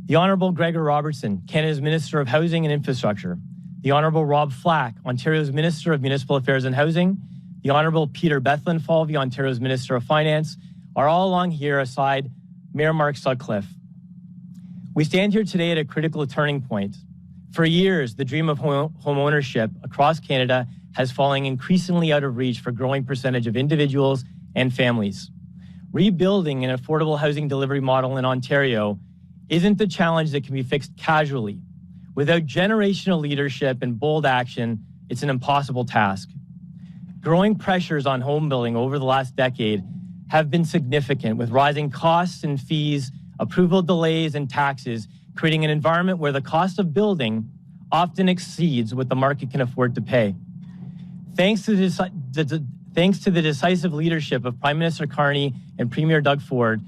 the Honourable Gregor Robertson, Canada's Minister of Housing and Infrastructure, the Honourable Rob Flack, Ontario's Minister of Municipal Affairs and Housing, the Honourable Peter Bethlenfalvy, Ontario's Minister of Finance, are all along here aside Mayor Mark Sutcliffe. We stand here today at a critical turning point. For years, the dream of home ownership across Canada has fallen increasingly out of reach for a growing percentage of individuals and families. Rebuilding an affordable housing delivery model in Ontario isn't the challenge that can be fixed casually. Without generational leadership and bold action, it's an impossible task. Growing pressures on home building over the last decade have been significant, with rising costs and fees, approval delays, and taxes, creating an environment where the cost of building often exceeds what the market can afford to pay. Thanks to the decisive leadership of Prime Minister Carney and Premier Doug Ford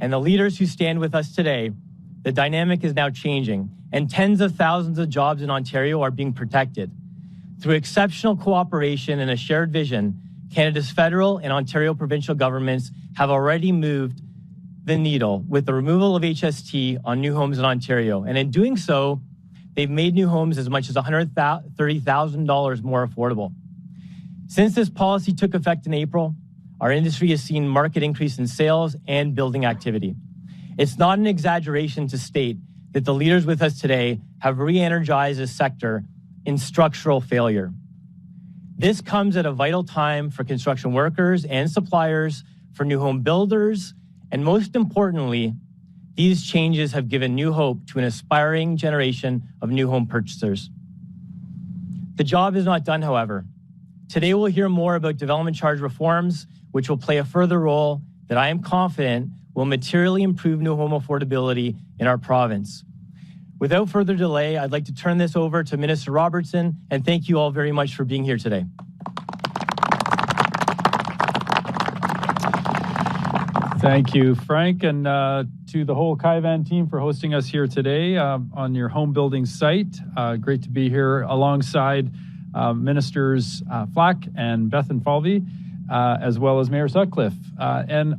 and the leaders who stand with us today, the dynamic is now changing, and tens of thousands of jobs in Ontario are being protected. Through exceptional cooperation and a shared vision, Canada's federal and Ontario provincial governments have already moved the needle with the removal of HST on new homes in Ontario. And in doing so, they've made new homes as much as $130,000 more affordable. Since this policy took effect in April, our industry has seen market increase in sales and building activity. It's not an exaggeration to state that the leaders with us today have re-energized a sector in structural failure. This comes at a vital time for construction workers and suppliers, for new home builders, and most importantly, these changes have given new hope to an aspiring generation of new home purchasers. The job is not done, however. Today we'll hear more about development charge reforms, which will play a further role that I am confident will materially improve new home affordability in our province. Without further delay, I'd like to turn this over to Minister Robertson, and thank you all very much for being here today. Thank you, Frank, and to the whole Caivan team for hosting us here today on your home building site. Great to be here alongside Ministers Flack and Bethlenfalvy, as well as Mayor Sutcliffe. And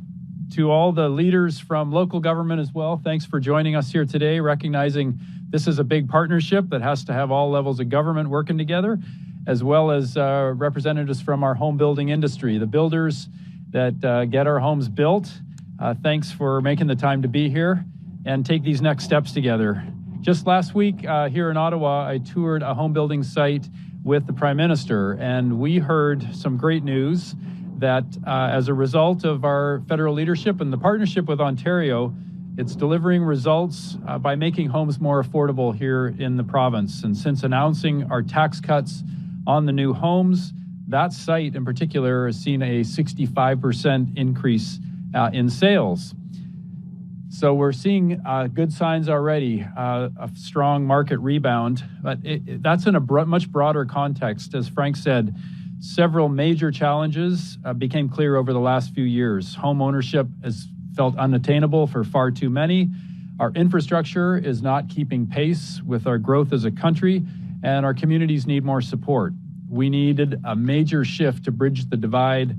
to all the leaders from local government as well, thanks for joining us here today, recognizing this is a big partnership that has to have all levels of government working together, as well as representatives from our home building industry, the builders that get our homes built. Thanks for making the time to be here and take these next steps together. Just last week here in Ottawa, I toured a home building site with the Prime Minister, and we heard some great news that as a result of our federal leadership and the partnership with Ontario, it's delivering results by making homes more affordable here in the province. And since announcing our tax cuts on the new homes, that site in particular has seen a 65% increase in sales. So we're seeing good signs already, a strong market rebound, but that's in a much broader context. As Frank said, several major challenges became clear over the last few years. Home ownership has felt unattainable for far too many. Our infrastructure is not keeping pace with our growth as a country, and our communities need more support. We needed a major shift to bridge the divide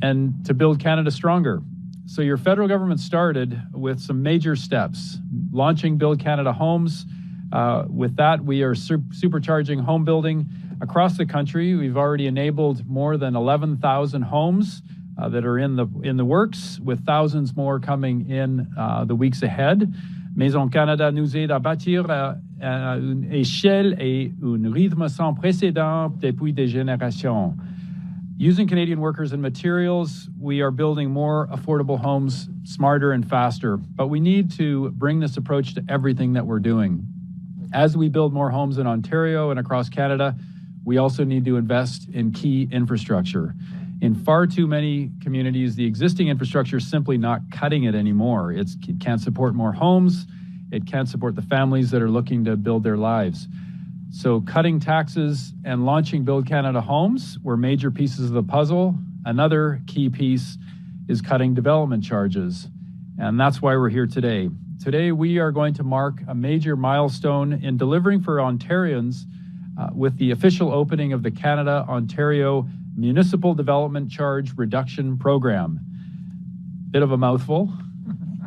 and to build Canada stronger. So your federal government started with some major steps, launching Build Canada Homes. With that, we are supercharging home building across the country. We've already enabled more than 11,000 homes that are in the works, with thousands more coming in the weeks ahead. Maison Canada nous aide à bâtir à une échelle et un rythme sans précédent depuis des générations. Using Canadian workers and materials, we are building more affordable homes smarter and faster, but we need to bring this approach to everything that we're doing. As we build more homes in Ontario and across Canada, we also need to invest in key infrastructure. In far too many communities, the existing infrastructure is simply not cutting it anymore. It can't support more homes. It can't support the families that are looking to build their lives. So cutting taxes and launching Build Canada Homes were major pieces of the puzzle. Another key piece is cutting development charges. And that's why we're here today. Today, we are going to mark a major milestone in delivering for Ontarians with the official opening of the Canada-Ontario Municipal Development Charge Reduction Program. Bit of a mouthful.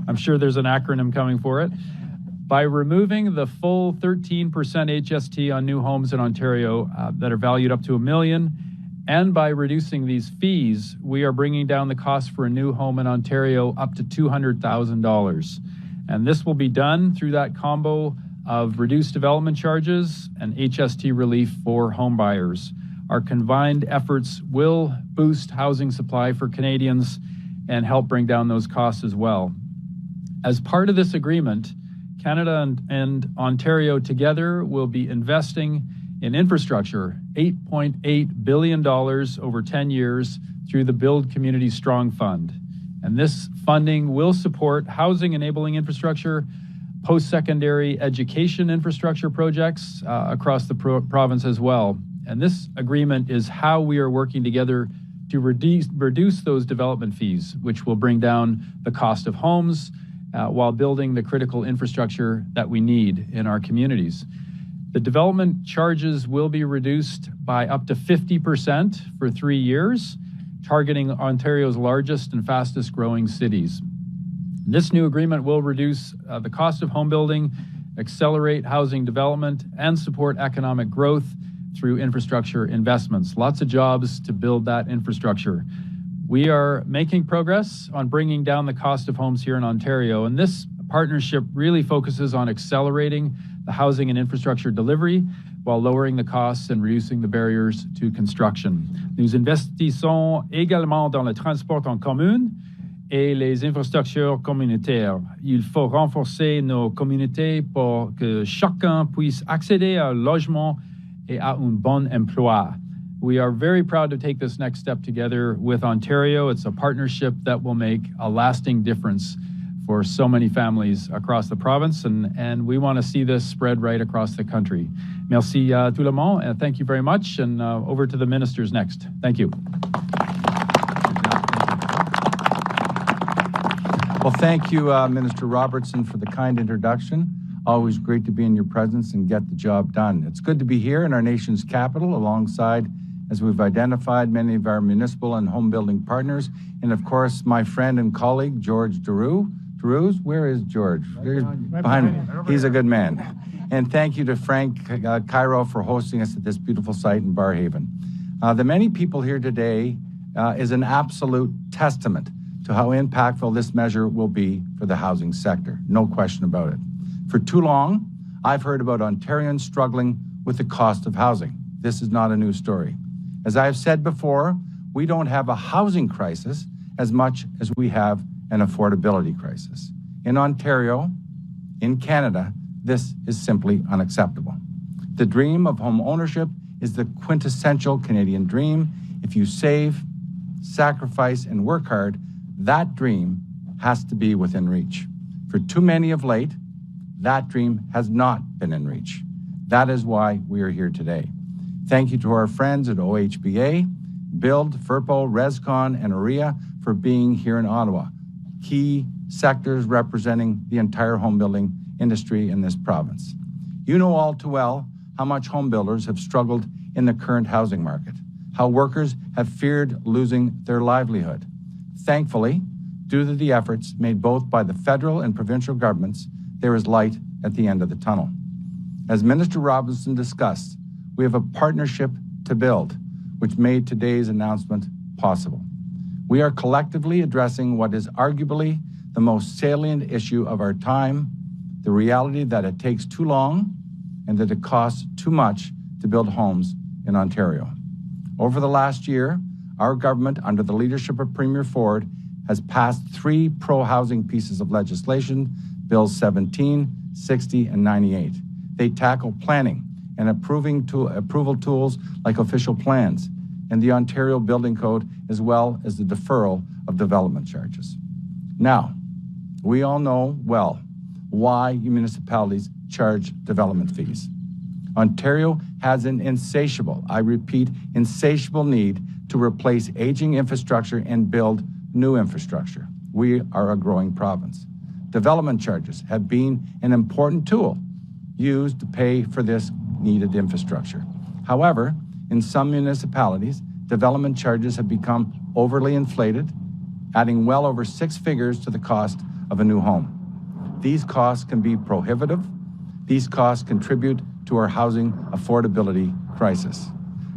I'm sure there's an acronym coming for it. By removing the full 13% HST on new homes in Ontario that are valued up to $1 million, and by reducing these fees, we are bringing down the cost for a new home in Ontario up to $200,000. And this will be done through that combo of reduced development charges and HST relief for home buyers. Our combined efforts will boost housing supply for Canadians and help bring down those costs as well. As part of this agreement, Canada and Ontario together will be investing in infrastructure, $8.8 billion over 10 years through the Build Community Strong Fund. And this funding will support housing enabling infrastructure, post-secondary education infrastructure projects across the province as well. And this agreement is how we are working together to reduce those development fees, which will bring down the cost of homes while building the critical infrastructure that we need in our communities. The development charges will be reduced by up to 50% for 3 years, targeting Ontario's largest and fastest growing cities. This new agreement will reduce the cost of home building, accelerate housing development, and support economic growth through infrastructure investments. Lots of jobs to build that infrastructure. We are making progress on bringing down the cost of homes here in Ontario, and this partnership really focuses on accelerating the housing and infrastructure delivery while lowering the costs and reducing the barriers to construction. Nous investissons également dans le transport en commun et les infrastructures communautaires. Il faut renforcer nos communautés pour que chacun puisse accéder à un logement et à un bon emploi. We are very proud to take this next step together with Ontario. It's a partnership that will make a lasting difference for so many families across the province, and we want to see this spread right across the country. Merci tout le monde, and thank you very much, and over to the ministers next. Thank you. Well, thank you, Minister Robertson, for the kind introduction. Always great to be in your presence and get the job done. It's good to be here in our nation's capital alongside, as we've identified, many of our municipal and home building partners, and of course, my friend and colleague, George Deroux. Where is George? Behind me. He's a good man. And thank you to Frank Cairo for hosting us at this beautiful site in Barrhaven. The many people here today is an absolute testament to how impactful this measure will be for the housing sector. No question about it. For too long, I've heard about Ontarians struggling with the cost of housing. This is not a new story. As I have said before, we don't have a housing crisis as much as we have an affordability crisis. In Ontario, in Canada, this is simply unacceptable. The dream of home ownership is the quintessential Canadian dream. If you save, sacrifice, and work hard, that dream has to be within reach. For too many of late, that dream has not been in reach. That is why we are here today. Thank you to our friends at OHBA, Build, FERPO, ResCon, and OREA for being here in Ottawa, key sectors representing the entire home building industry in this province. You know all too well how much home builders have struggled in the current housing market, how workers have feared losing their livelihood. Thankfully, due to the efforts made both by the federal and provincial governments, there is light at the end of the tunnel. As Minister Robertson discussed, we have a partnership to build, which made today's announcement possible. We are collectively addressing what is arguably the most salient issue of our time, the reality that it takes too long and that it costs too much to build homes in Ontario. Over the last year, our government, under the leadership of Premier Ford, has passed 3 pro-housing pieces of legislation, Bills 17, 60, and 98. They tackle planning and approval tools like official plans and the Ontario Building Code, as well as the deferral of development charges. Now, we all know well why municipalities charge development fees. Ontario has an insatiable, I repeat, insatiable need to replace aging infrastructure and build new infrastructure. We are a growing province. Development charges have been an important tool used to pay for this needed infrastructure. However, in some municipalities, development charges have become overly inflated, adding well over 6 figures to the cost of a new home. these costs can be prohibitive. These costs contribute to our housing affordability crisis.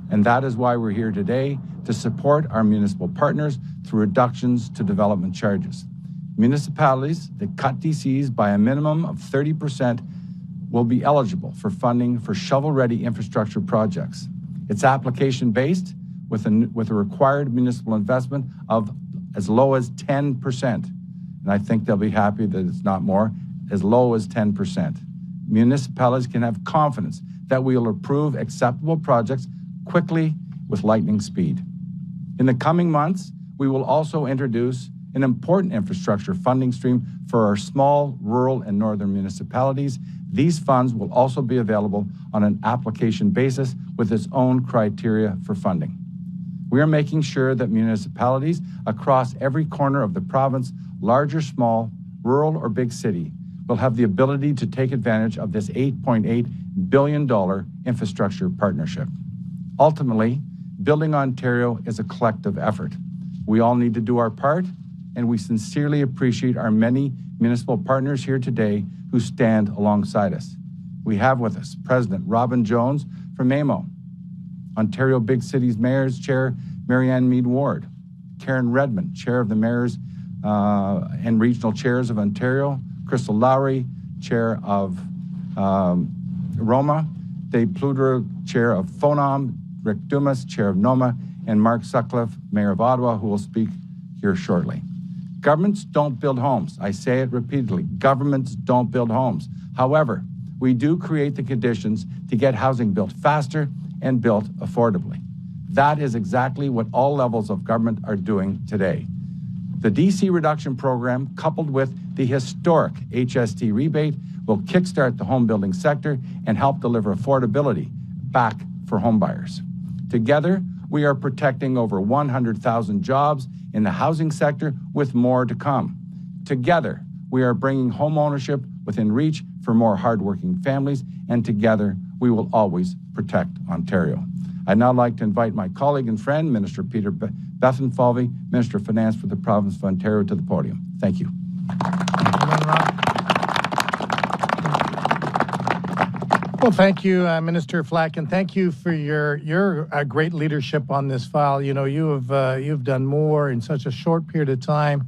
And that is why we're here today, to support our municipal partners through reductions to development charges. Municipalities that cut DCs by a minimum of 30% will be eligible for funding for shovel-ready infrastructure projects. It's application-based with a required municipal investment of as low as 10%. And I think they'll be happy that it's not more, as low as 10%. Municipalities can have confidence that we will approve acceptable projects quickly with lightning speed. In the coming months, we will also introduce an important infrastructure funding stream for our small, rural, and northern municipalities. These funds will also be available on an application basis with its own criteria for funding. We are making sure that municipalities across every corner of the province, large or small, rural or big city, will have the ability to take advantage of this $8.8 billion infrastructure partnership. Ultimately, building Ontario is a collective effort. We all need to do our part, and we sincerely appreciate our many municipal partners here today who stand alongside us. We have with us President Robin Jones from AMO, Ontario Big Cities Mayors Chair Marianne Mead Ward, Karen Redmond, Chair of the Mayors and Regional Chairs of Ontario, Crystal Lowry, Chair of Roma, Dave Pluder, Chair of FONOM, Rick Dumas, Chair of NOMA, and Mark Sutcliffe, Mayor of Ottawa, who will speak here shortly. Governments don't build homes. I say it repeatedly. Governments don't build homes. However, we do create the conditions to get housing built faster and built affordably. That is exactly what all levels of government are doing today. The DC reduction program, coupled with the historic HST rebate, will kickstart the home building sector and help deliver affordability back for homebuyers. Together, we are protecting over 100,000 jobs in the housing sector, with more to come. Together, we are bringing home ownership within reach for more hardworking families, and together, we will always protect Ontario. I'd now like to invite my colleague and friend, Minister Peter Bethlenfalvy, Minister of Finance for the Province of Ontario, to the podium. Thank you. Well, thank you, Minister Flack, and thank you for your great leadership on this file. You know, you've done more in such a short period of time,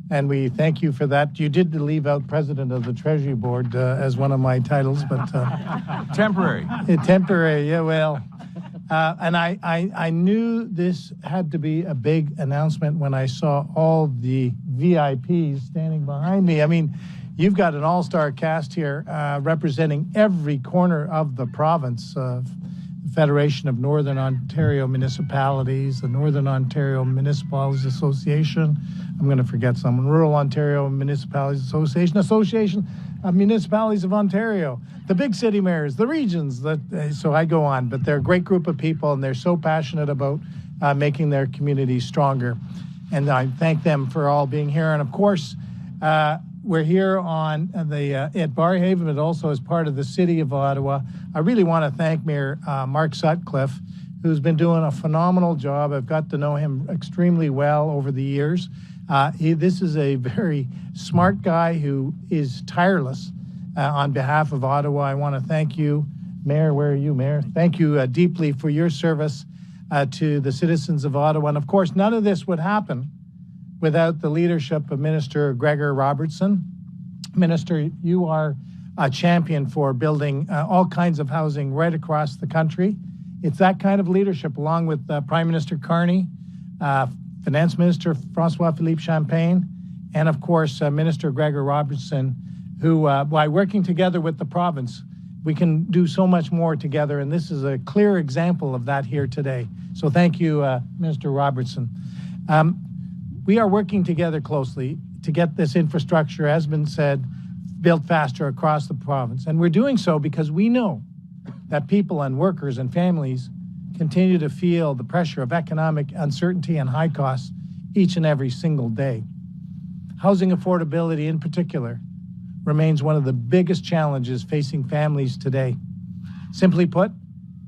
and we thank you for that. You did leave out President of the Treasury Board as one of my titles, but Temporary. Temporary, yeah. Well, and I knew this had to be a big announcement when I saw all the VIPs standing behind me. I mean, you've got an all-star cast here representing every corner of the province. The Federation of Northern Ontario Municipalities, the Northern Ontario Municipalities Association. I'm going to forget someone. Rural Ontario Municipalities Association, Association of Municipalities of Ontario, the big city mayors, the regions. So I go on, but they're a great group of people, and they're so passionate about making their communities stronger. And I thank them for all being here. And of course, we're here on at Barrhaven, but also as part of the City of Ottawa. I really want to thank Mayor Mark Sutcliffe, who's been doing a phenomenal job. I've got to know him extremely well over the years. This is a very smart guy who is tireless on behalf of Ottawa. I want to thank you, Mayor. Where are you, Mayor? Thank you deeply for your service to the citizens of Ottawa. And of course, none of this would happen without the leadership of Minister Gregor Robertson. Minister, you are a champion for building all kinds of housing right across the country. It's that kind of leadership, along with Prime Minister Carney, Finance Minister François-Philippe Champagne, and of course, Minister Gregor Robertson, who, by working together with the province, we can do so much more together, and this is a clear example of that here today. So thank you, Minister Robertson. We are working together closely to get this infrastructure, as been said, built faster across the province. And we're doing so because we know that people and workers and families continue to feel the pressure of economic uncertainty and high costs each and every single day. Housing affordability in particular remains one of the biggest challenges facing families today. Simply put,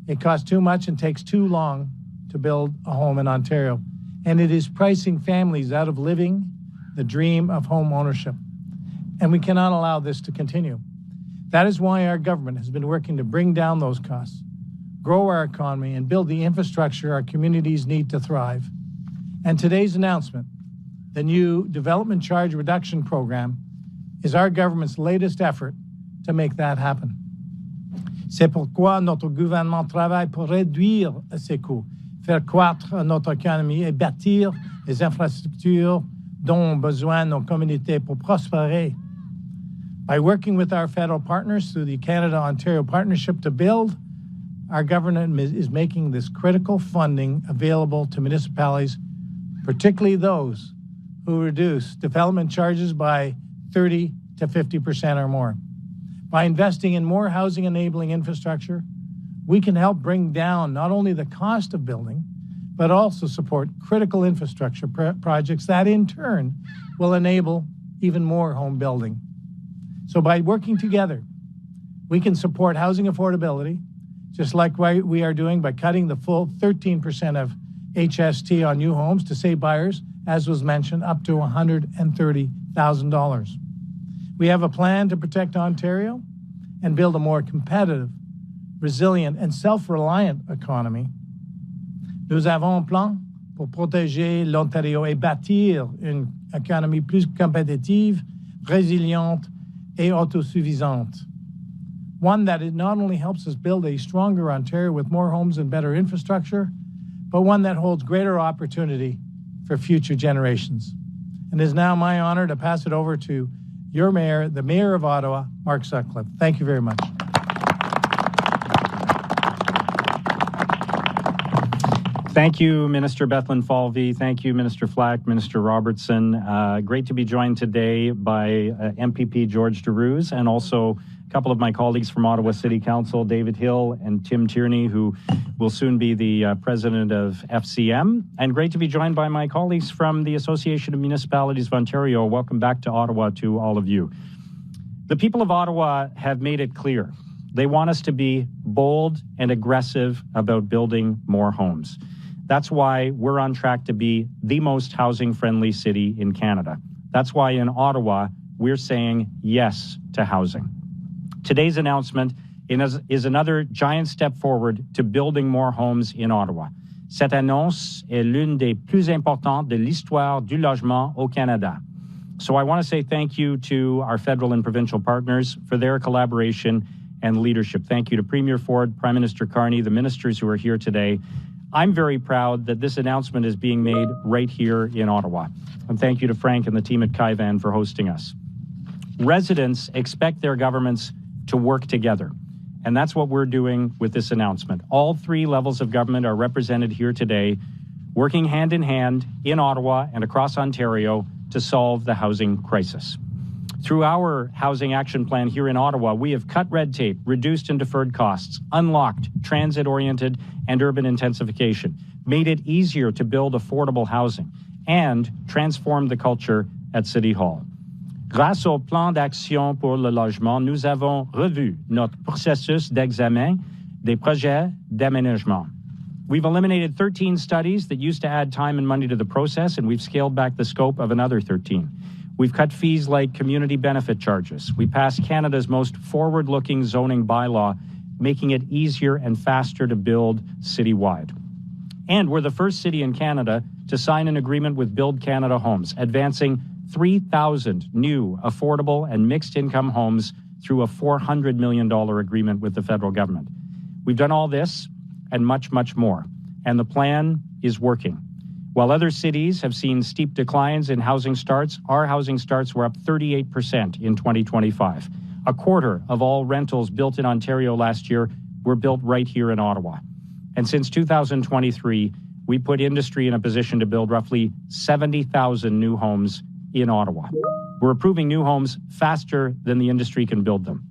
it costs too much and takes too long to build a home in Ontario. And it is pricing families out of living the dream of home ownership. And we cannot allow this to continue. That is why our government has been working to bring down those costs, grow our economy, and build the infrastructure our communities need to thrive. And today's announcement, the new Development Charge Reduction Program, is our government's latest effort to make that happen. C'est pourquoi notre gouvernement travaille pour réduire ces coûts, faire croître notre économie et bâtir les infrastructures dont ont besoin nos communautés pour prospérer. By working with our federal partners through the Canada-Ontario Partnership to Build, our government is making this critical funding available to municipalities, particularly those who reduce development charges by 30 to 50% or more. By investing in more housing-enabling infrastructure, we can help bring down not only the cost of building, but also support critical infrastructure projects that in turn will enable even more home building. So by working together, we can support housing affordability, just like we are doing by cutting the full 13% of HST on new homes to save buyers, as was mentioned, up to $130,000. We have a plan to protect Ontario and build a more competitive, resilient, and self-reliant economy. Nous avons un plan pour protéger l'Ontario et bâtir une économie plus compétitive, résiliente, et autosuffisante. One that it not only helps us build a stronger Ontario with more homes and better infrastructure, but one that holds greater opportunity for future generations. And it is now my honor to pass it over to your mayor, the Mayor of Ottawa, Mark Sutcliffe. Thank you very much. Thank you, Minister Bethlenfalvy. Thank you, Minister Flack, Minister Robertson. Great to be joined today by MPP George DeRuse and also a couple of my colleagues from Ottawa City Council, David Hill and Tim Tierney, who will soon be the president of FCM. And great to be joined by my colleagues from the Association of Municipalities of Ontario. Welcome back to Ottawa to all of you. The people of Ottawa have made it clear. They want us to be bold and aggressive about building more homes. That's why we're on track to be the most housing-friendly city in Canada. That's why in Ottawa, we're saying yes to housing. Today's announcement is another giant step forward to building more homes in Ottawa. Cette annonce est l'une des plus importantes de l'histoire du logement au Canada. So I want to say thank you to our federal and provincial partners for their collaboration and leadership. Thank you to Premier Ford, Prime Minister Carney, the ministers who are here today. I'm very proud that this announcement is being made right here in Ottawa. And thank you to Frank and the team at Caivan for hosting us. Residents expect their governments to work together. And that's what we're doing with this announcement. All three levels of government are represented here today, working hand in hand in Ottawa and across Ontario to solve the housing crisis. Through our housing action plan here in Ottawa, we have cut red tape, reduced and deferred costs, unlocked transit-oriented and urban intensification, made it easier to build affordable housing, and transformed the culture at City Hall. Grâce au plan d'action pour le logement, nous avons revu notre processus d'examen des projets d'aménagement. We've eliminated 13 studies that used to add time and money to the process, and we've scaled back the scope of another 13. We've cut fees like community benefit charges. We passed Canada's most forward-looking zoning bylaw, making it easier and faster to build citywide. And we're the first city in Canada to sign an agreement with Build Canada Homes, advancing 3,000 new, affordable, and mixed-income homes through a $400 million agreement with the federal government. We've done all this and much, much more, and the plan is working. While other cities have seen steep declines in housing starts, our housing starts were up 38% in 2025. A quarter of all rentals built in Ontario last year were built right here in Ottawa. And since 2023, we put industry in a position to build roughly 70,000 new homes in Ottawa. We're approving new homes faster than the industry can build them.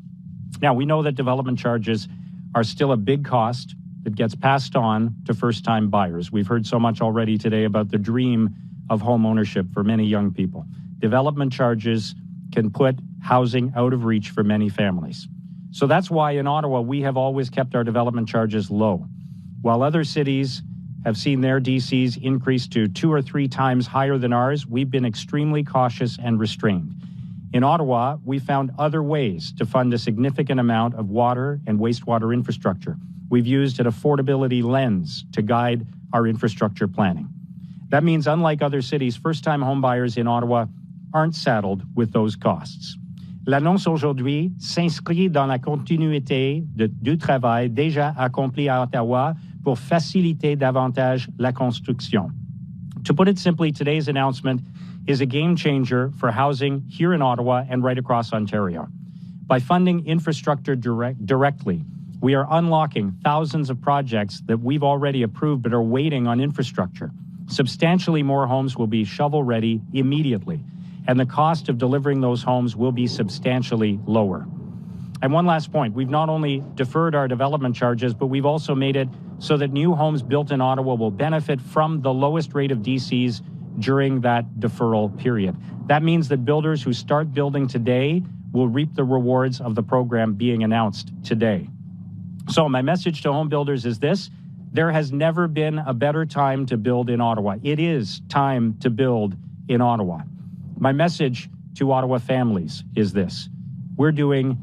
Now, we know that development charges are still a big cost that gets passed on to first-time buyers. We've heard so much already today about the dream of home ownership for many young people. Development charges can put housing out of reach for many families. So that's why in Ottawa, we have always kept our development charges low. While other cities have seen their DCs increase to 2 or 3 times higher than ours, we've been extremely cautious and restrained. In Ottawa, we found other ways to fund a significant amount of water and wastewater infrastructure. We've used an affordability lens to guide our infrastructure planning. That means, unlike other cities, first-time homebuyers in Ottawa aren't saddled with those costs. L'annonce aujourd'hui s'inscrit dans la continuité du travail déjà accompli à Ottawa pour faciliter davantage la construction. To put it simply, today's announcement is a game changer for housing here in Ottawa and right across Ontario. By funding infrastructure directly, we are unlocking thousands of projects that we've already approved but are waiting on infrastructure. Substantially more homes will be shovel-ready immediately, and the cost of delivering those homes will be substantially lower. And one last point, we've not only deferred our development charges, but we've also made it so that new homes built in Ottawa will benefit from the lowest rate of DCs during that deferral period. That means that builders who start building today will reap the rewards of the program being announced today. So my message to home builders is this: there has never been a better time to build in Ottawa. It is time to build in Ottawa. My message to Ottawa families is this: we're doing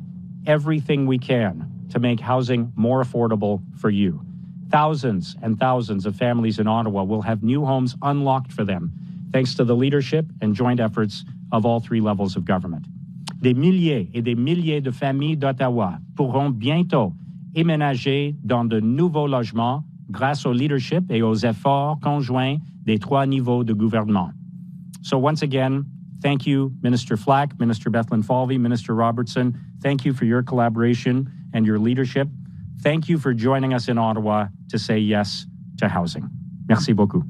everything we can to make housing more affordable for you. Thousands and thousands of families in Ottawa will have new homes unlocked for them, thanks to the leadership and joint efforts of all three levels of government. Des milliers et des milliers de familles d'Ottawa pourront bientôt éménager dans de nouveaux logements grâce au leadership et aux efforts conjoints des trois niveaux de gouvernement. So once again, thank you, Minister Flack, Minister Bethlenfalvy, Minister Robertson. Thank you for your collaboration and your leadership. Thank you for joining us in Ottawa to say yes to housing. Merci beaucoup.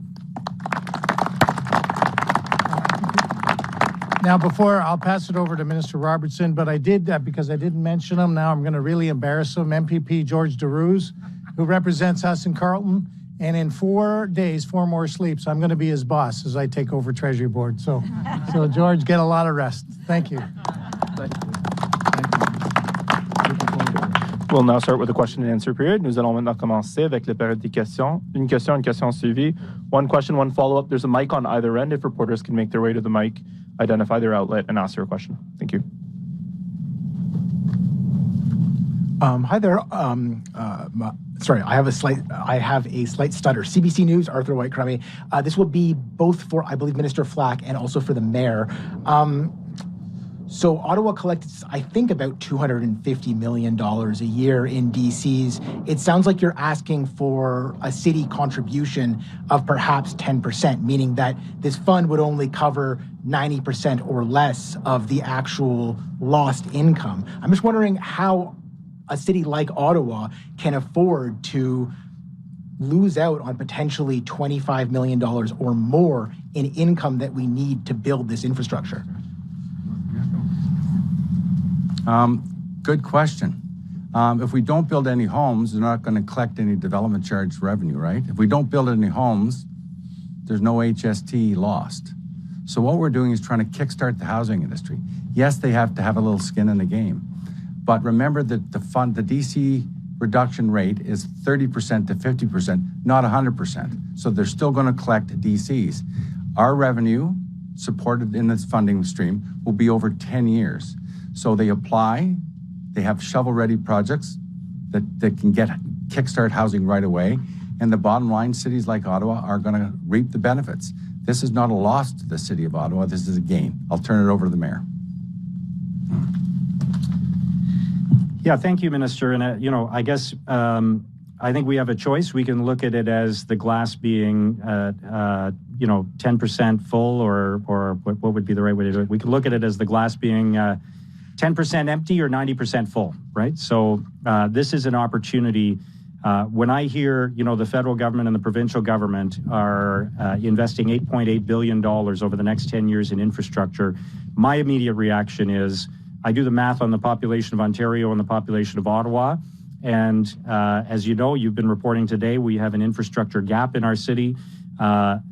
Now, I'll pass it over to Minister Robertson, but I did, because I didn't mention him, now I'm going to really embarrass him, MPP George DeRuse, who represents us in Carleton, and in 4 days, 4 more sleeps, I'm going to be his boss as I take over Treasury Board. So George, get a lot of rest. Thank you. We'll now start with the question and answer period. Nous allons maintenant commencer avec la période des questions. Une question suivie. One question, one follow-up. There's a mic on either end. If reporters can make their way to the mic, identify their outlet, and ask their question. Thank you. Hi there. Sorry, I have a slight stutter. CBC News, Arthur White-Crummy. This will be both for, I believe, Minister Flack and also for the mayor. So Ottawa collects, I think, about $250 million a year in DCs. It sounds like you're asking for a city contribution of perhaps 10%, meaning that this fund would only cover 90% or less of the actual lost income. I'm just wondering how a city like Ottawa can afford to lose out on potentially $25 million or more in income that we need to build this infrastructure. Good question. If we don't build any homes, they're not going to collect any development charge revenue, right? If we don't build any homes, there's no HST lost. So what we're doing is trying to kickstart the housing industry. Yes, they have to have a little skin in the game. But remember that the DC reduction rate is 30% to 50%, not 100%. So they're still going to collect DCs. Our revenue supported in this funding stream will be over 10 years. So they apply, they have shovel-ready projects that can kickstart housing right away. And the bottom line, cities like Ottawa are going to reap the benefits. This is not a loss to the city of Ottawa. This is a gain. I'll turn it over to the mayor. Yeah, thank you, Minister. And, I guess I think we have a choice. We can look at it as the glass being, 10% full, or what would be the right way to do it? We can look at it as the glass being 10% empty or 90% full, right? So this is an opportunity. When I hear, the federal government and the provincial government are investing $8.8 billion over the next 10 years in infrastructure, my immediate reaction is, I do the math on the population of Ontario and the population of Ottawa. And as you know, you've been reporting today, we have an infrastructure gap in our city.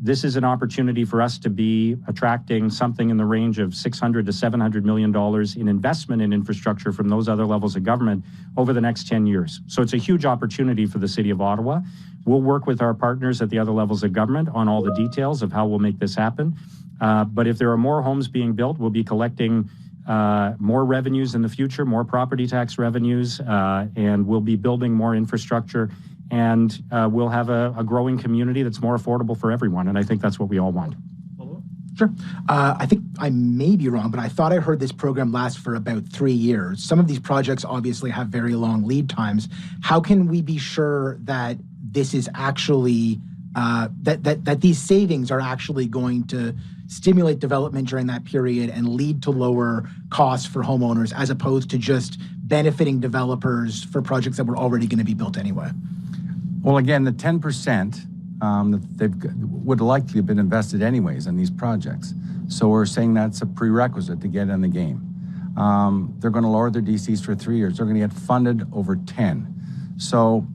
This is an opportunity for us to be attracting something in the range of $600 to $700 million in investment in infrastructure from those other levels of government over the next 10 years. So it's a huge opportunity for the city of Ottawa. We'll work with our partners at the other levels of government on all the details of how we'll make this happen. But if there are more homes being built, we'll be collecting more revenues in the future, more property tax revenues, and we'll be building more infrastructure, and we'll have a growing community that's more affordable for everyone, and I think that's what we all want. Sure. I think I may be wrong, but I thought I heard this program lasts for about 3 years. Some of these projects obviously have very long lead times. How can we be sure that this is actually, that these savings are actually going to stimulate development during that period and lead to lower costs for homeowners, as opposed to just benefiting developers for projects that were already going to be built anyway? Well, again, the 10% that would likely have been invested anyways in these projects. So we're saying that's a prerequisite to get in the game. They're going to lower their DCs for 3 years. They're going to get funded over 10. So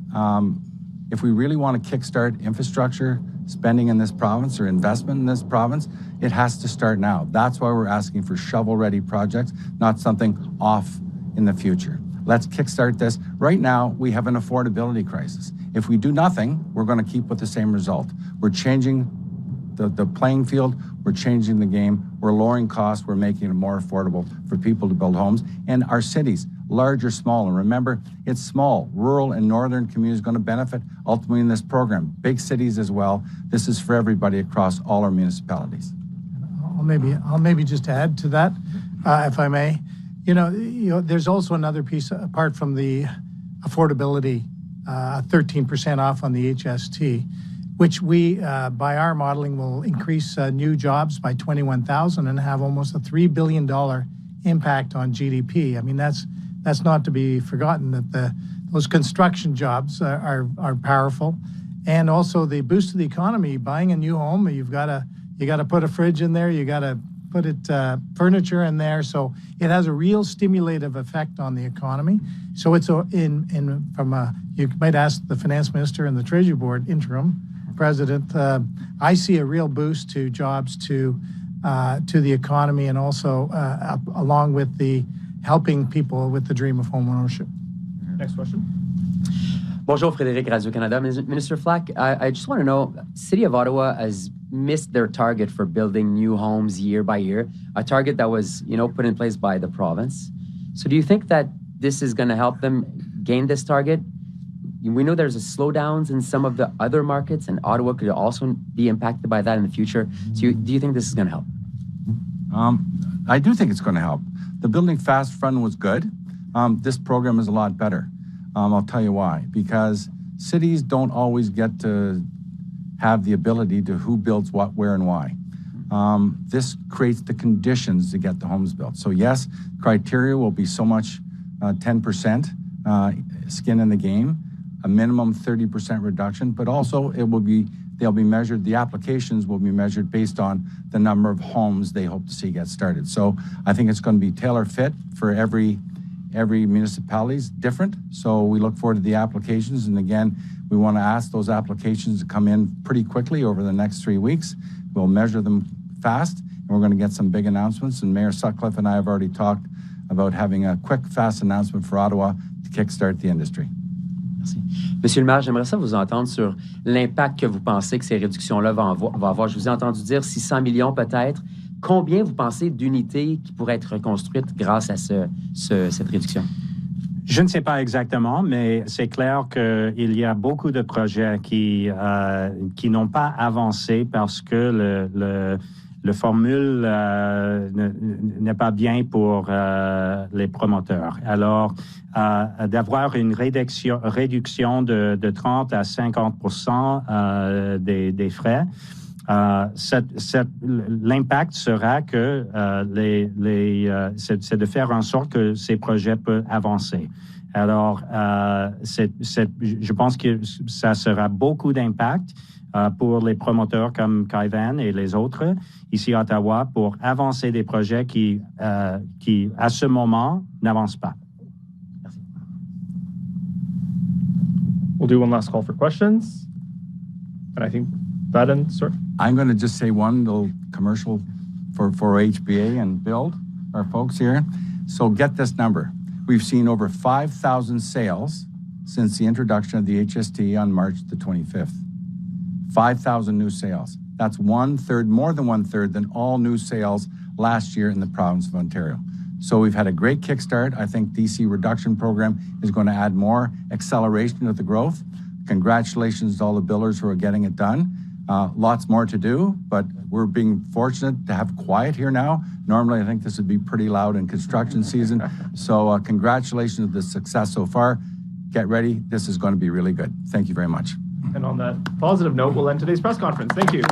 if we really want to kickstart infrastructure spending in this province or investment in this province, it has to start now. That's why we're asking for shovel-ready projects, not something off in the future. Let's kickstart this. Right now, we have an affordability crisis. If we do nothing, we're going to keep with the same result. We're changing the playing field. We're changing the game. We're lowering costs. We're making it more affordable for people to build homes. And our cities, large or small, and remember, it's small, rural and northern communities going to benefit ultimately in this program. Big cities as well. This is for everybody across all our municipalities. I'll maybe just add to that, if I may. You know, there's also another piece apart from the affordability, 13% off on the HST, which we, by our modeling, will increase new jobs by 21,000 and have almost a $3 billion impact on GDP. I mean, that's not to be forgotten, that those construction jobs are powerful. And also the boost to the economy, buying a new home, you got to put a fridge in there, you got to put furniture in there, so it has a real stimulative effect on the economy. So it's you might ask the finance minister and the Treasury Board interim president. I see a real boost to jobs, to the economy, and also along with the helping people with the dream of home ownership. Next question. Bonjour, Frédéric, Radio-Canada. Minister Flack, I just want to know, City of Ottawa has missed their target for building new homes year by year, a target that was, put in place by the province. So do you think that this is going to help them gain this target? We know there's a slowdowns in some of the other markets, and Ottawa could also be impacted by that in the future. So do you think this is going to help? I do think it's going to help. The Building Fast Fund was good. This program is a lot better. I'll tell you why. Because cities don't always get to have the ability to who builds what, where, and why. This creates the conditions to get the homes built. So yes, criteria will be so much 10% skin in the game, a minimum 30% reduction, but also they'll be measured, the applications will be measured based on the number of homes they hope to see get started. So I think it's going to be tailor fit for every municipality is different. So we look forward to the applications. And again, we want to ask those applications to come in pretty quickly over the next 3 weeks. We'll measure them fast, and we're going to get some big announcements. And Mayor Sutcliffe and I have already talked about having a quick, fast announcement for Ottawa to kickstart the industry. Merci. Monsieur le maire, j'aimerais ça vous entendre sur l'impact que vous pensez que ces réductions-là vont avoir. Je vous ai entendu dire 600 millions peut-être. Combien vous pensez d'unités qui pourraient être reconstruites grâce à cette réduction? Je ne sais pas exactement, mais c'est clair qu'il y a beaucoup de projets qui n'ont pas avancé parce que le formule n'est pas bien pour les promoteurs. Alors, d'avoir une réduction de 30 à 50% des frais, l'impact sera que c'est de faire en sorte que ces projets peuvent avancer. Alors, je pense que ça sera beaucoup d'impact pour les promoteurs comme Caivan et les autres ici à Ottawa pour avancer des projets qui à ce moment, n'avancent pas. Merci. We'll do one last call for questions. And I think that ends, sir. I'm going to just say one little commercial for HBA and Build, our folks here. So get this number. We've seen over 5,000 sales since the introduction of the HST on March the 25th. 5,000 new sales. That's more than one third than all new sales last year in the province of Ontario. So we've had a great kickstart. I think DC reduction program is going to add more acceleration to the growth. Congratulations to all the builders who are getting it done. Lots more to do, but we're being fortunate to have quiet here now. Normally, I think this would be pretty loud in construction season. So congratulations to the success so far. Get ready. This is going to be really good. Thank you very much. And on that positive note, we'll end today's press conference. Thank you.